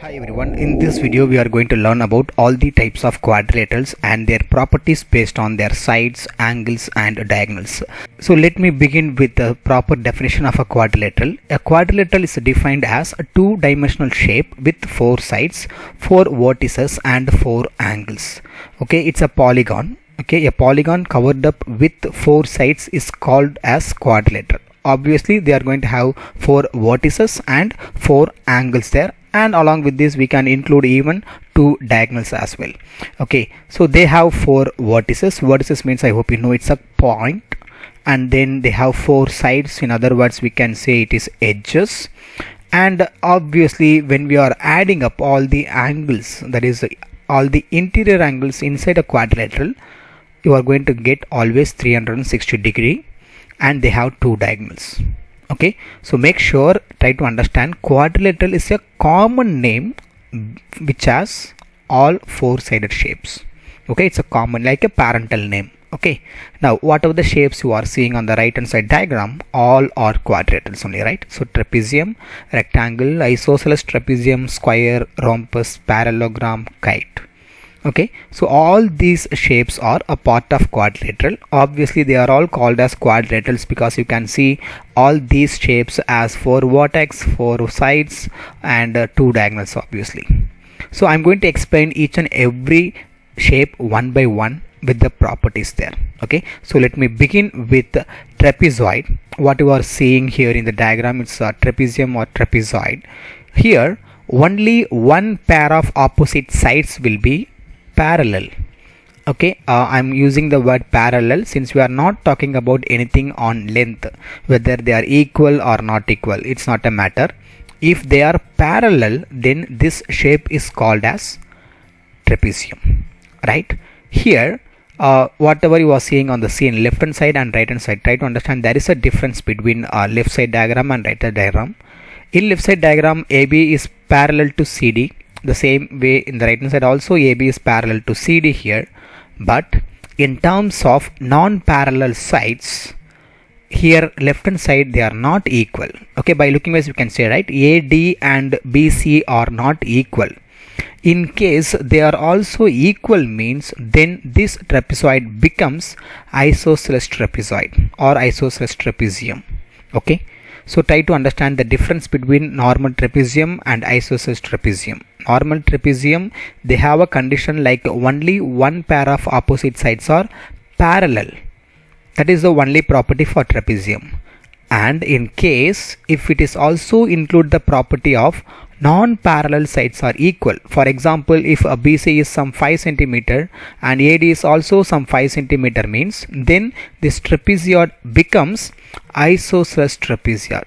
Hi everyone, in this video we are going to learn about all the types of quadrilaterals and their properties based on their sides, angles and diagonals. So let me begin with the proper definition of a quadrilateral. A quadrilateral is defined as a two-dimensional shape with four sides, four vertices and four angles. Okay, it's a polygon. Okay, a polygon covered up with four sides is called as quadrilateral. Obviously they are going to have four vertices and four angles there, and along with this we can include even two diagonals as well. Okay, so they have four vertices means, I hope you know, it's a point, and then they have four sides. In other words, we can say it is edges. And obviously when we are adding up all the angles, that is all the interior angles inside a quadrilateral, you are going to get always 360 degree, and they have two diagonals. Okay, so make sure, try to understand, quadrilateral is a common name which has all four-sided shapes. Okay, it's a common, like a parental name. Okay, now whatever the shapes you are seeing on the right hand side diagram, all are quadrilaterals only, right? So trapezium, rectangle, isosceles trapezium, square, rhombus, parallelogram, kite. Okay, so all these shapes are a part of quadrilateral. Obviously they are all called as quadrilaterals because you can see all these shapes as four vertex, four sides and two diagonals obviously. So I'm going to explain each and every shape one by one with the properties there. Okay, so let me begin with trapezoid. What you are seeing here in the diagram, it's a trapezium or trapezoid. Here only one pair of opposite sides will be parallel. Okay, I'm using the word parallel since we are not talking about anything on length, whether they are equal or not equal, it's not a matter. If they are parallel, then this shape is called as trapezium, right? Here whatever you are seeing on the scene, left hand side and right hand side, try to understand there is a difference between left side diagram and right side diagram. In left side diagram, AB is parallel to CD. The same way in the right hand side also AB is parallel to CD here, but in terms of non-parallel sides, here left hand side they are not equal. Okay, by looking at this we can say, right, AD and BC are not equal. In case they are also equal means, then this trapezoid becomes isosceles trapezoid or isosceles trapezium. Okay, so try to understand the difference between normal trapezium and isosceles trapezium. Normal trapezium, they have a condition like only one pair of opposite sides are parallel. That is the only property for trapezium. And in case if it is also include the property of non-parallel sides are equal, for example if a BC is some 5 cm and AD is also some 5 cm means, then this trapezoid becomes isosceles trapezoid.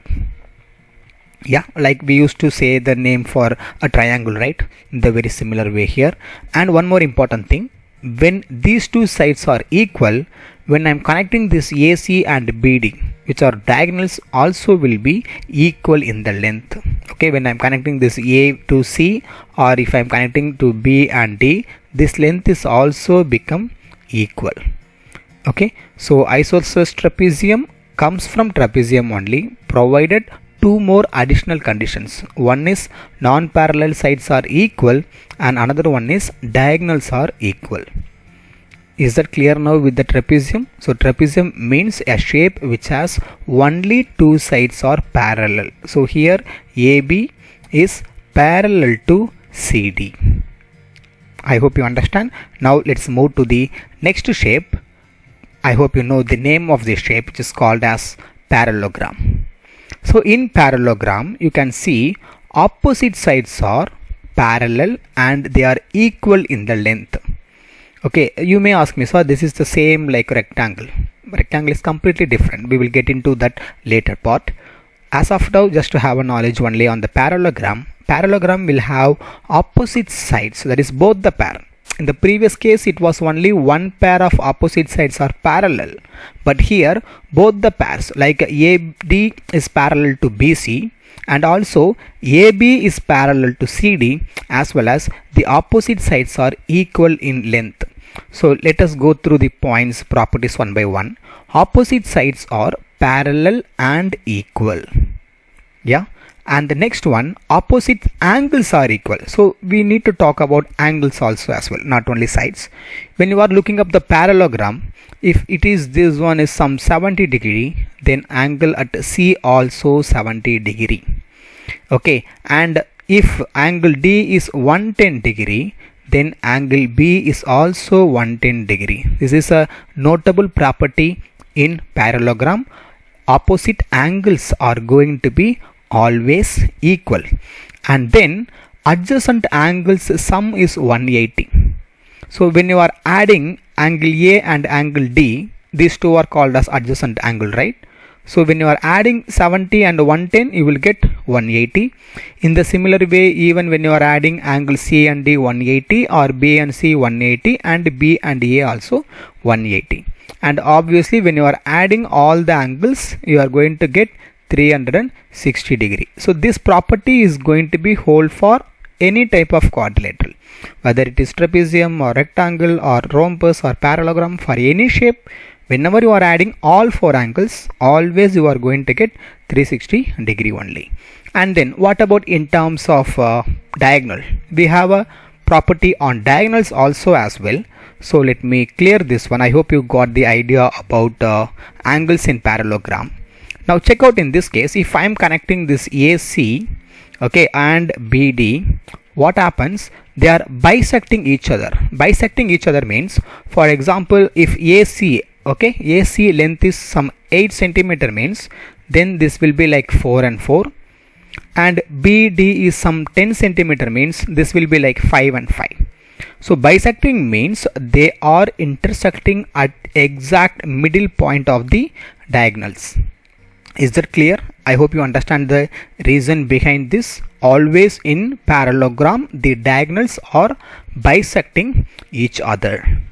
Yeah, like we used to say the name for a triangle, right? In the very similar way here. And one more important thing, when these two sides are equal, when I'm connecting this AC and BD, which are diagonals, also will be equal in the length. Okay, when I'm connecting this A to C, or if I'm connecting to B and D, this length is also become equal. Okay, so isosceles trapezium comes from trapezium only, provided two more additional conditions. One is non-parallel sides are equal and another one is diagonals are equal. Is that clear now with the trapezium? So trapezium means a shape which has only two sides are parallel. So here AB is parallel to CD. I hope you understand. Now let's move to the next shape. I hope you know the name of this shape, which is called as parallelogram. So in parallelogram you can see opposite sides are parallel and they are equal in the length. Okay, you may ask me, sir, this is the same like rectangle. Rectangle is completely different. We will get into that later part. As of now, just to have a knowledge only on the parallelogram, parallelogram will have opposite sides, that is both the pair. In the previous case it was only one pair of opposite sides are parallel, but here both the pairs, like AD is parallel to BC and also AB is parallel to CD, as well as the opposite sides are equal in length. So let us go through the points, properties one by one. Opposite sides are parallel and equal. Yeah, And the next one, opposite angles are equal. So we need to talk about angles also as well, not only sides. When you are looking up the parallelogram, if it is this one is some 70 degree, then angle at C also 70 degree. Okay, and if angle D is 110 degree, then angle B is also 110 degree. This is a notable property in parallelogram. Opposite angles are going to be always equal. And then adjacent angles sum is 180. So when you are adding angle A and angle D, these two are called as adjacent angle, right? So when you are adding 70 and 110, you will get 180. In the similar way, even when you are adding angle C and D 180, or B and C 180, and B and A also 180. And obviously when you are adding all the angles, you are going to get 360 degree. So this property is going to be hold for any type of quadrilateral, whether it is trapezium or rectangle or rhombus or parallelogram. For any shape, whenever you are adding all four angles, always you are going to get 360 degree only. And then what about in terms of diagonal? We have a property on diagonals also as well. So let me clear this one. I hope you got the idea about angles in parallelogram. Now check out in this case, if I am connecting this AC, okay, and BD, what happens? They are bisecting each other. Bisecting each other means, for example, if AC, okay, AC length is some 8 centimeter means, then this will be like 4 and 4. And BD is some 10 centimeter means this will be like 5 and 5. So bisecting means they are intersecting at exact middle point of the diagonals. Is that clear? I hope you understand the reason behind this. Always in parallelogram, the diagonals are bisecting each other.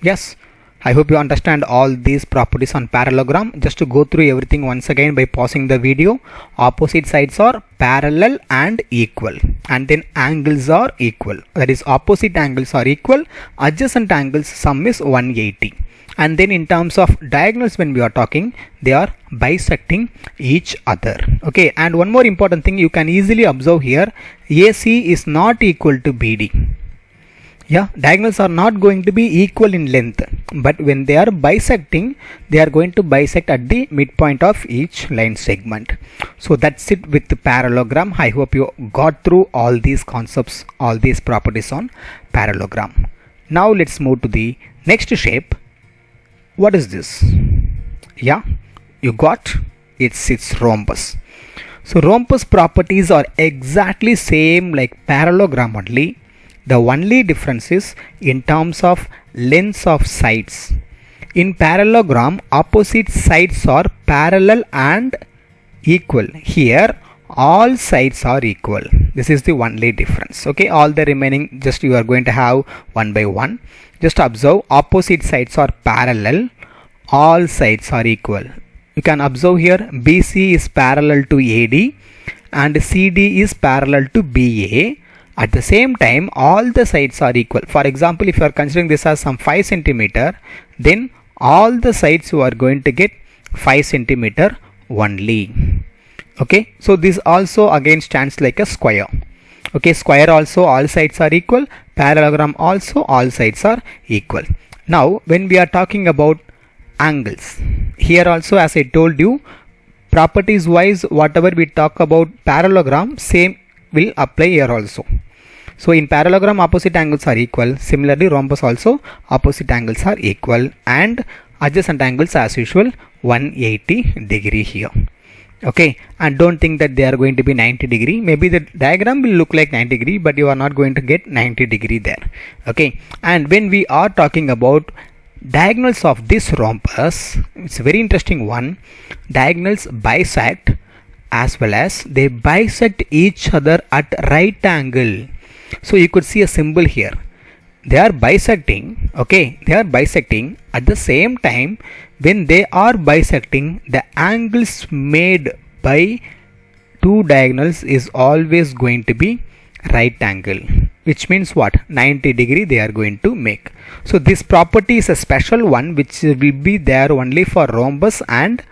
Yes, I hope you understand all these properties on parallelogram. Just to go through everything once again by pausing the video. Opposite sides are parallel and equal, and then angles are equal. That is, opposite angles are equal. Adjacent angles sum is 180. And then in terms of diagonals, when we are talking, they are bisecting each other. Okay, and one more important thing you can easily observe here, AC is not equal to BD. Yeah, diagonals are not going to be equal in length, but when they are bisecting, they are going to bisect at the midpoint of each line segment. So that's it with the parallelogram. I hope you got through all these concepts, all these properties on parallelogram. Now let's move to the next shape. What is this? Yeah, you got it's rhombus. So rhombus properties are exactly same like parallelogram only. The only difference is in terms of lengths of sides. In parallelogram, opposite sides are parallel and equal. Here all sides are equal. This is the only difference. Okay, all the remaining just you are going to have one by one. Just observe, opposite sides are parallel, all sides are equal. You can observe here BC is parallel to AD and CD is parallel to BA. At the same time, all the sides are equal. For example, if you are considering this as some 5 centimeter, then all the sides you are going to get 5 centimeter only. Okay, so this also again stands like a square. Okay, square also all sides are equal, parallelogram also all sides are equal. Now when we are talking about angles, here also as I told you, properties wise whatever we talk about parallelogram, same will apply here also. So in parallelogram opposite angles are equal, similarly rhombus also opposite angles are equal, and adjacent angles as usual 180 degree here. Okay, and don't think that they are going to be 90 degree. Maybe the diagram will look like 90 degree, but you are not going to get 90 degree there. Okay, and when we are talking about diagonals of this rhombus, it's a very interesting one. Diagonals bisect as well as they bisect each other at right angle. So you could see a symbol here. They are bisecting, okay, they are bisecting. At the same time, when they are bisecting, the angles made by two diagonals is always going to be right angle, which means what? 90 degree they are going to make. So this property is a special one which will be there only for rhombus and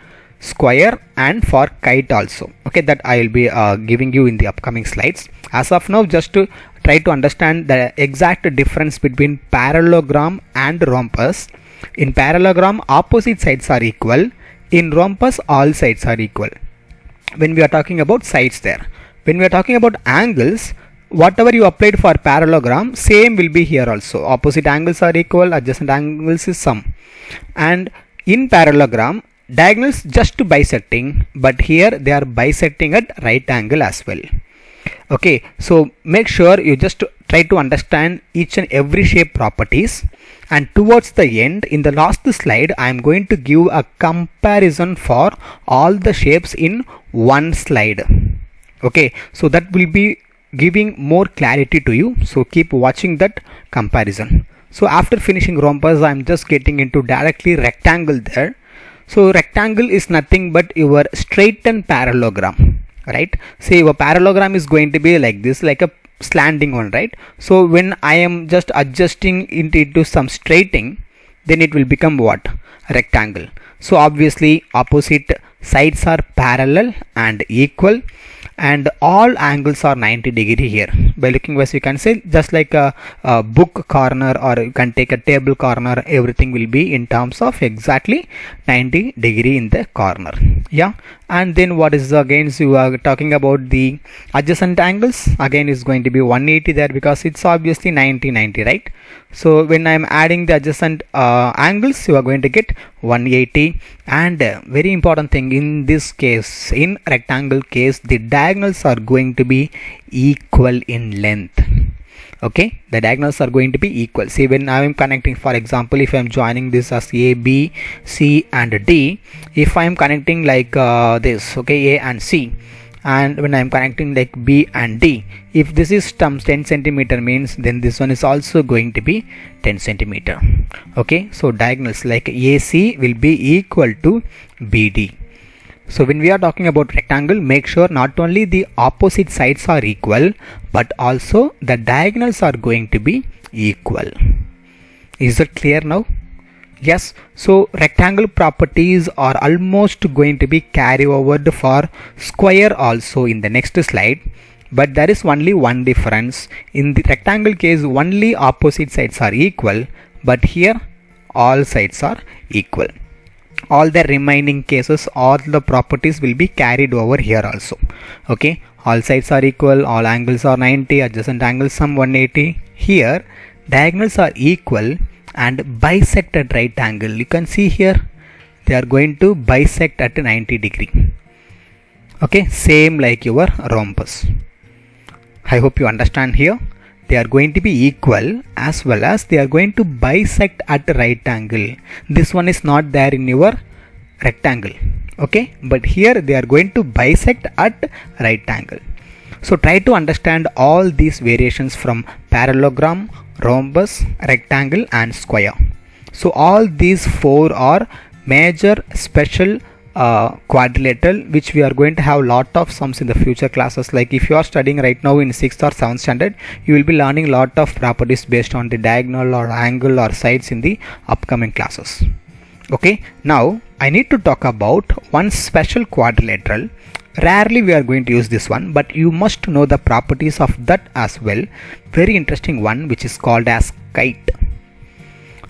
square and for kite also. Okay, that I will be giving you in the upcoming slides. As of now, just to try to understand the exact difference between parallelogram and rhombus. In parallelogram, opposite sides are equal. In rhombus, all sides are equal. When we are talking about sides there, when we are talking about angles, whatever you applied for parallelogram, same will be here also. Opposite angles are equal, adjacent angles is sum. And in parallelogram, diagonals just bisecting, but here they are bisecting at right angle as well. Okay, so make sure you just try to understand each and every shape properties, and towards the end, in the last slide, I am going to give a comparison for all the shapes in one slide. Okay, so that will be giving more clarity to you, so keep watching that comparison. So after finishing rhombus, I am just getting into directly rectangle there. So rectangle is nothing but your straightened parallelogram, right? Say your parallelogram is going to be like this, like a slanting one, right? So when I am just adjusting into some straightening, then it will become what? Rectangle. So obviously opposite sides are parallel and equal, and all angles are 90 degree here. By looking wise, you can say just like a book corner, or you can take a table corner, everything will be in terms of exactly 90 degree in the corner. Yeah, and then what is again, so you are talking about the adjacent angles, again is going to be 180 there, because it's obviously 90, right? So when I am adding the adjacent angles, you are going to get 180. And very important thing in this case, in rectangle case, the diagonals are going to be equal in length. Okay, the diagonals are going to be equal. See, when I am connecting, for example, if I am joining this as A, B, C and D, if I am connecting like this, okay, A and C, and when I am connecting like B and D, if this is 10 centimeter means, then this one is also going to be 10 centimeter. Okay, so diagonals like AC will be equal to BD. So when we are talking about rectangle, make sure not only the opposite sides are equal, but also the diagonals are going to be equal. Is it clear now? Yes. So rectangle properties are almost going to be carried over for square also in the next slide. But there is only one difference. In the rectangle case, only opposite sides are equal, but here all sides are equal. All the remaining cases, all the properties will be carried over here also. Okay, all sides are equal, all angles are 90, adjacent angles sum 180. Here diagonals are equal and bisect at right angle. You can see here they are going to bisect at 90 degree. Okay, same like your rhombus. I hope you understand here. They are going to be equal, as well as they are going to bisect at right angle. This one is not there in your rectangle. Okay, but here they are going to bisect at right angle. So try to understand all these variations from parallelogram, rhombus, rectangle and square. So all these four are major special quadrilateral, which we are going to have lot of sums in the future classes. Like if you are studying right now in 6th or 7th standard, you will be learning lot of properties based on the diagonal or angle or sides in the upcoming classes. Okay, now I need to talk about one special quadrilateral. Rarely we are going to use this one, but you must know the properties of that as well. Very interesting one, which is called as kite.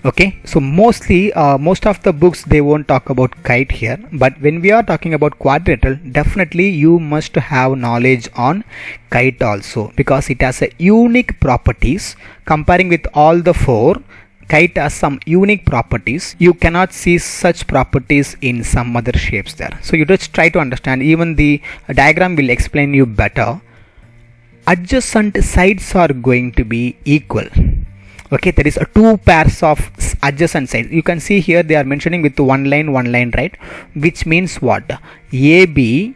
Okay, so mostly most of the books, they won't talk about kite here, but when we are talking about quadrilateral, definitely you must have knowledge on kite also, because it has a unique properties. Comparing with all the four, kite has some unique properties. You cannot see such properties in some other shapes there. So you just try to understand. Even the diagram will explain you better. Adjacent sides are going to be equal. Okay, there is two pairs of adjacent sides. You can see here they are mentioning with one line, right? Which means what? AB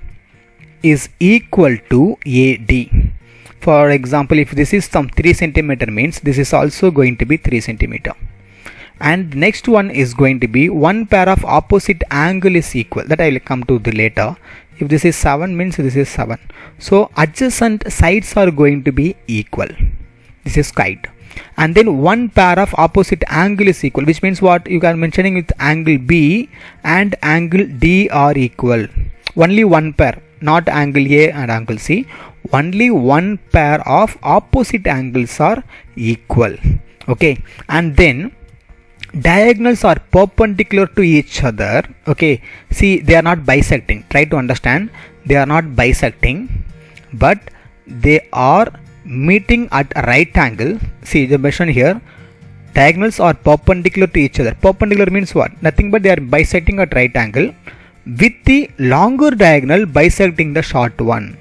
is equal to AD. For example, if this is some 3 centimeter means this is also going to be 3 centimeter. And next one is going to be one pair of opposite angle is equal. That I will come to the later. If this is 7 means this is 7. So adjacent sides are going to be equal. This is kite. and then one pair of opposite angle is equal, which means what you are mentioning with angle B and angle D are equal. Only one pair, not angle A and angle C. Only one pair of opposite angles are equal. Okay, and then diagonals are perpendicular to each other. Okay, see, they are not bisecting. Try to understand, they are not bisecting, but they are meeting at a right angle. See the mention here, diagonals are perpendicular to each other. Perpendicular means what? Nothing but they are bisecting at right angle, with the longer diagonal bisecting the short one,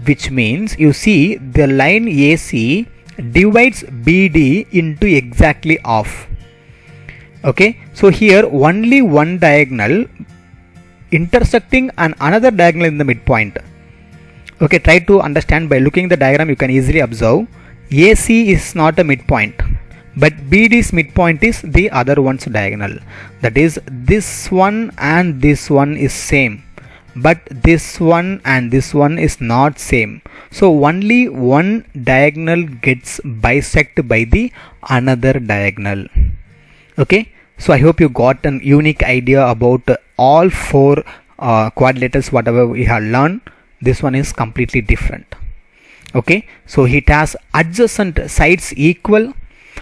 which means you see the line AC divides BD into exactly half. Okay, so here only one diagonal intersecting and another diagonal in the midpoint. Okay, try to understand by looking the diagram. You can easily observe AC is not a midpoint, but BD's midpoint is the other one's diagonal. That is, this one and this one is same, but this one and this one is not same. So only one diagonal gets bisected by the another diagonal. Okay, so I hope you got an unique idea about all four quadrilaterals whatever we have learned. This one is completely different. Okay, so it has adjacent sides equal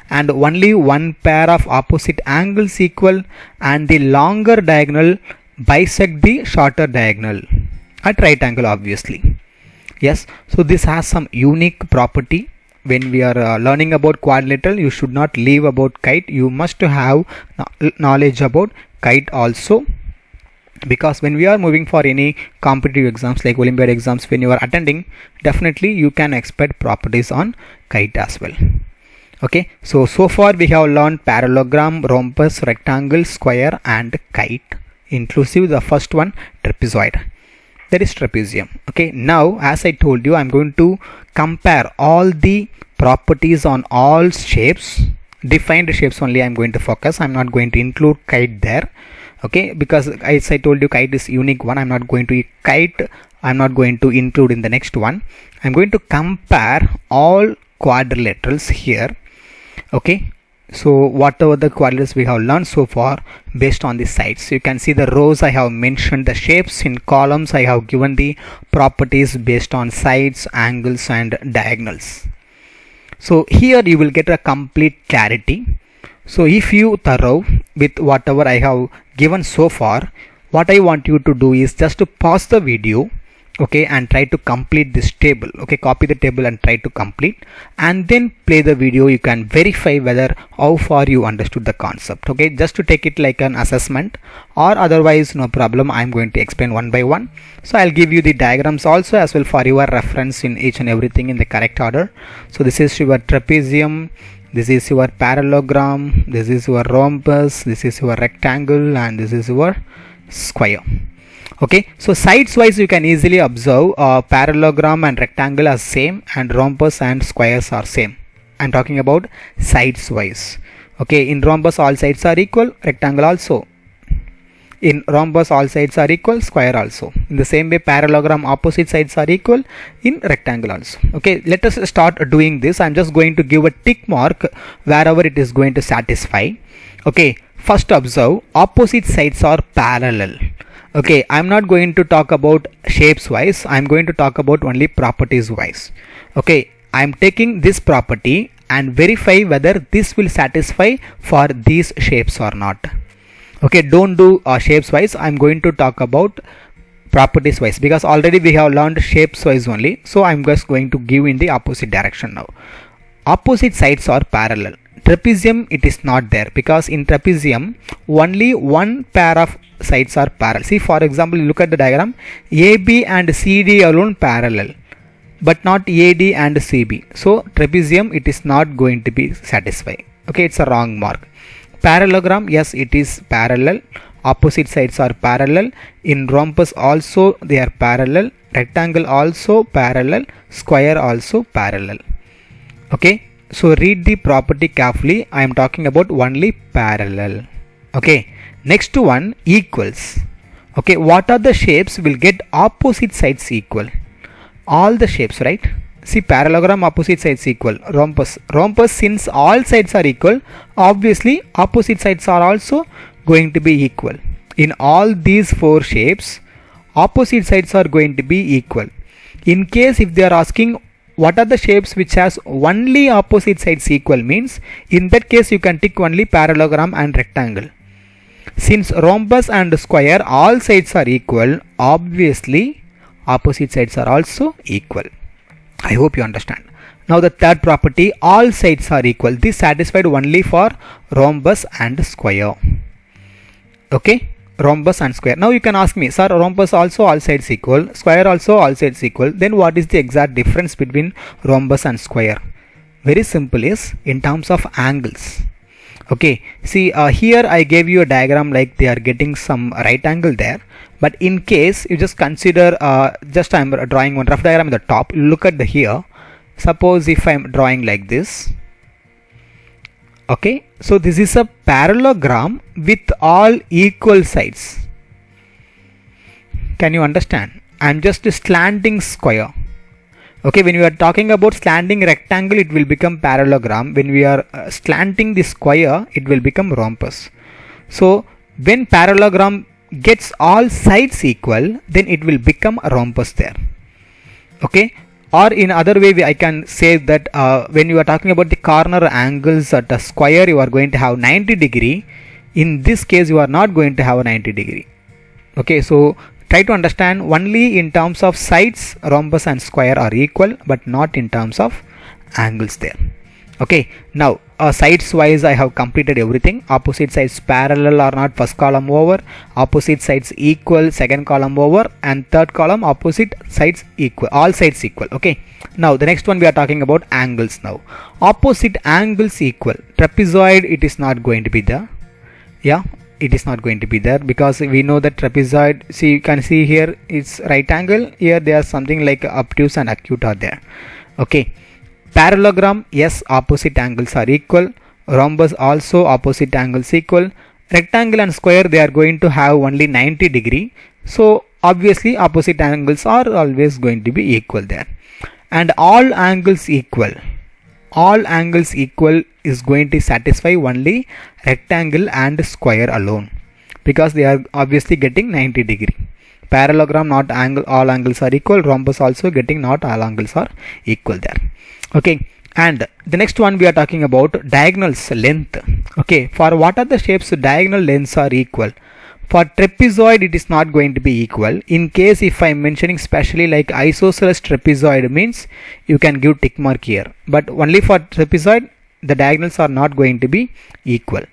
and only one pair of opposite angles equal, and the longer diagonal bisect the shorter diagonal at right angle, obviously. Yes, so this has some unique property. When we are learning about quadrilateral, you should not leave about kite. You must have knowledge about kite also, because when we are moving for any competitive exams like Olympiad exams, when you are attending, definitely you can expect properties on kite as well. Okay, so far we have learned parallelogram, rhombus, rectangle, square and kite, inclusive the first one, trapezoid. That is trapezium. Okay, now as I told you, I am going to compare all the properties on all shapes. Defined shapes only I am going to focus. I am not going to include kite there. Okay, because as I told you, kite is unique one. I am not going to include in the next one. I am going to compare all quadrilaterals here. Okay, so whatever the quadrilaterals we have learned so far based on the sides, you can see the rows I have mentioned the shapes, in columns I have given the properties based on sides, angles and diagonals. So here you will get a complete clarity. So if you thorough with whatever I have given so far, what I want you to do is just to pause the video, okay, and try to complete this table. Okay, copy the table and try to complete, and then play the video. You can verify whether how far you understood the concept. Okay, just to take it like an assessment, or otherwise no problem, I am going to explain one by one. So I'll give you the diagrams also as well for your reference in each and everything in the correct order. So this is your trapezium, this is your parallelogram, this is your rhombus, this is your rectangle and this is your square. Okay, so sides wise you can easily observe parallelogram and rectangle are same and rhombus and squares are same. I am talking about sides wise. Okay, in rhombus all sides are equal, rectangle also. In rhombus all sides are equal, square also. In the same way parallelogram opposite sides are equal in rectangle also. Okay, let us start doing this. I am just going to give a tick mark wherever it is going to satisfy. Okay, first observe opposite sides are parallel. Okay, I am not going to talk about shapes wise, I am going to talk about only properties wise. Okay, I am taking this property and verify whether this will satisfy for these shapes or not. Okay, don't do shapes wise, I am going to talk about properties wise, because already we have learned shapes wise only. So I am just going to give in the opposite direction now. Opposite sides are parallel. Trapezium, it is not there, because in trapezium only one pair of sides are parallel. See, for example, look at the diagram, AB and CD alone parallel, but not AD and CB. So trapezium, it is not going to be satisfied. Okay, it's a wrong mark. Parallelogram, yes, it is parallel. Opposite sides are parallel. In rhombus also they are parallel. Rectangle also parallel. Square also parallel. Okay, so read the property carefully. I am talking about only parallel. Okay, next one, equals. Okay, what are the shapes will get opposite sides equal? All the shapes, right? See, parallelogram opposite sides equal. Rhombus since all sides are equal, obviously opposite sides are also going to be equal. In all these four shapes, opposite sides are going to be equal. In case if they are asking what are the shapes which has only opposite sides equal, means in that case you can tick only parallelogram and rectangle. Since rhombus and square all sides are equal, obviously opposite sides are also equal. I hope you understand. Now the third property, all sides are equal. This satisfied only for rhombus and square. Okay, rhombus and square. Now you can ask me, sir, rhombus also all sides equal, square also all sides equal. Then what is the exact difference between rhombus and square? Very simple, is in terms of angles. Okay, see here I gave you a diagram like they are getting some right angle there. But in case you just consider, just I am drawing one rough diagram at the top. Look at the here. Suppose if I am drawing like this. Okay, so this is a parallelogram with all equal sides. Can you understand? I am just slanting square. Okay, when we are talking about slanting rectangle, it will become parallelogram. When we are slanting the square, it will become rhombus. So when parallelogram gets all sides equal, then it will become a rhombus there. Okay, or in other way I can say that when you are talking about the corner angles at a square, you are going to have 90 degree. In this case you are not going to have a 90 degree. Okay, so try to understand, only in terms of sides rhombus and square are equal, but not in terms of angles there. Okay, now sides wise I have completed everything. Opposite sides parallel or not, first column over. Opposite sides equal, second column over. And third column, opposite sides equal, all sides equal. Okay, now the next one we are talking about angles now. Opposite angles equal. Trapezoid, it is not going to be there. Yeah, it is not going to be there, because we know that trapezoid, see, you can see here it's right angle. Here there are something like obtuse and acute are there. Okay, parallelogram, yes, opposite angles are equal. Rhombus also opposite angles equal. Rectangle and square, they are going to have only 90 degree. So obviously opposite angles are always going to be equal there. And all angles equal. All angles equal is going to satisfy only rectangle and square alone, because they are obviously getting 90 degree. Parallelogram, not angle, all angles are equal. Rhombus also getting not all angles are equal there. Okay, and the next one we are talking about diagonals length. Okay, for what are the shapes diagonal lengths are equal? For trapezoid it is not going to be equal. In case if I am mentioning specially like isosceles trapezoid, means you can give tick mark here. But only for trapezoid the diagonals are not going to be equal.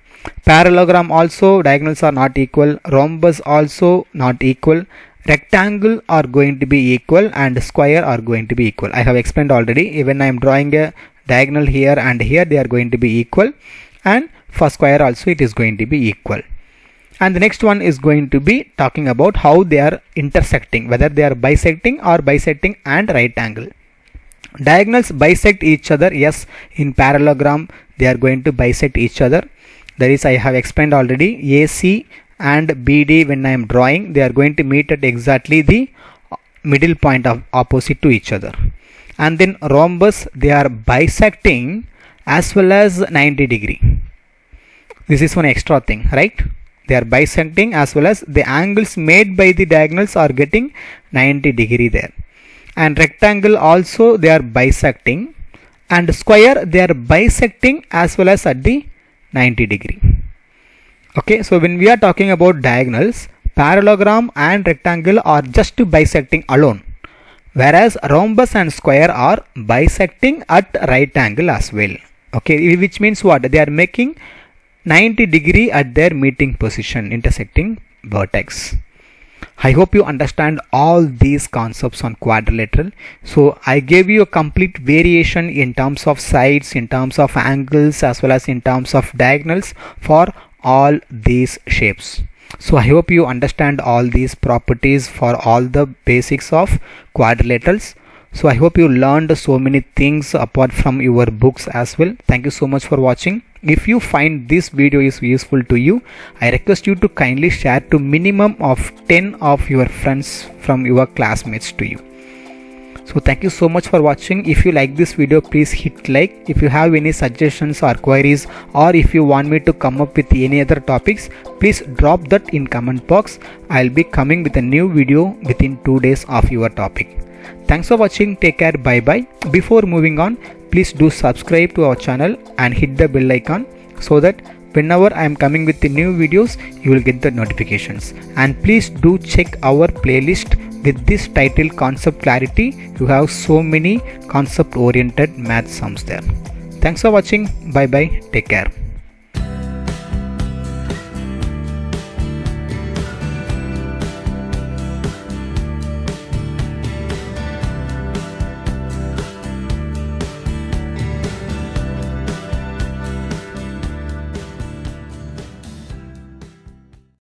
Parallelogram also diagonals are not equal. Rhombus also not equal. Rectangle are going to be equal and square are going to be equal. I have explained already. Even I am drawing a diagonal here and here, they are going to be equal. And for square also it is going to be equal. And the next one is going to be talking about how they are intersecting, whether they are bisecting or bisecting and right angle. Diagonals bisect each other, yes, in parallelogram they are going to bisect each other. That is, I have explained already, AC and BD when I am drawing, they are going to meet at exactly the middle point of opposite to each other. And then rhombus, they are bisecting as well as 90 degree. This is one extra thing, right? They are bisecting as well as the angles made by the diagonals are getting 90 degree there. And rectangle also they are bisecting, and square they are bisecting as well as at the 90 degree. Okay, so when we are talking about diagonals, parallelogram and rectangle are just bisecting alone, whereas rhombus and square are bisecting at right angle as well. Okay, which means what? They are making 90 degree at their meeting position, intersecting vertex. I hope you understand all these concepts on quadrilateral. So I gave you a complete variation in terms of sides, in terms of angles, as well as in terms of diagonals for all these shapes. So I hope you understand all these properties for all the basics of quadrilaterals. So I hope you learned so many things apart from your books as well. Thank you so much for watching. If you find this video is useful to you, I request you to kindly share to minimum of 10 of your friends from your classmates to you. So thank you so much for watching. If you like this video, please hit like. If you have any suggestions or queries, or if you want me to come up with any other topics, please drop that in comment box. I'll be coming with a new video within 2 days of your topic. Thanks for watching. Take care. Bye bye. Before moving on, please do subscribe to our channel and hit the bell icon so that whenever I am coming with the new videos, you will get the notifications. And please do check our playlist with this title, Concept Clarity. You have so many concept oriented math sums there. Thanks for watching. Bye bye. Take care.